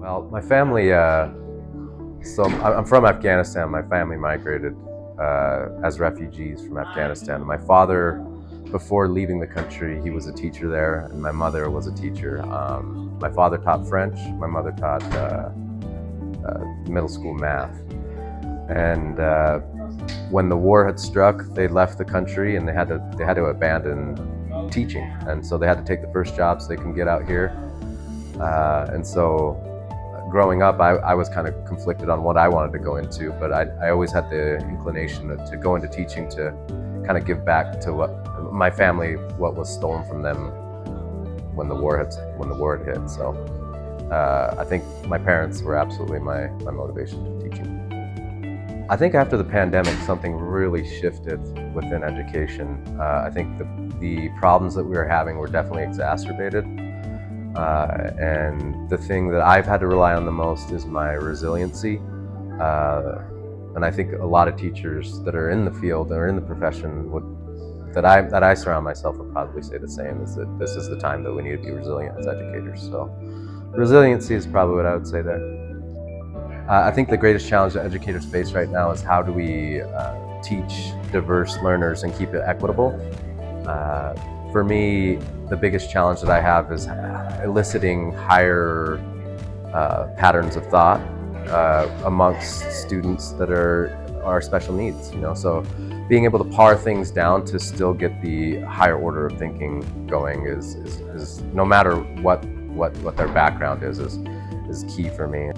Well, my family, so I'm from Afghanistan. My family migrated as refugees from Afghanistan. My father, before leaving the country, he was a teacher there, and my mother was a teacher. My father taught French, my mother taught middle school math. And when the war had struck, they left the country and they had to abandon teaching, and so they had to take the first jobs they can get out here. And so growing up, I was kind of conflicted on what I wanted to go into, but I always had the inclination to go into teaching to kind of give back to what my family, what was stolen from them when the war had hit. So I think my parents were absolutely my motivation to teaching. I think after the pandemic, something really shifted within education. I think the problems that we were having were definitely exacerbated. And the thing that I've had to rely on the most is my resiliency. And I think a lot of teachers that are in the field or in the profession that I surround myself would probably say the same, is that this is the time that we need to be resilient as educators. So resiliency is probably what I would say there. I think the greatest challenge that educators face right now is how do we teach diverse learners and keep it equitable. For me, the biggest challenge that I have is eliciting higher patterns of thought amongst students that are special needs. So being able to pare things down to still get the higher order of thinking going is no matter what their background is key for me.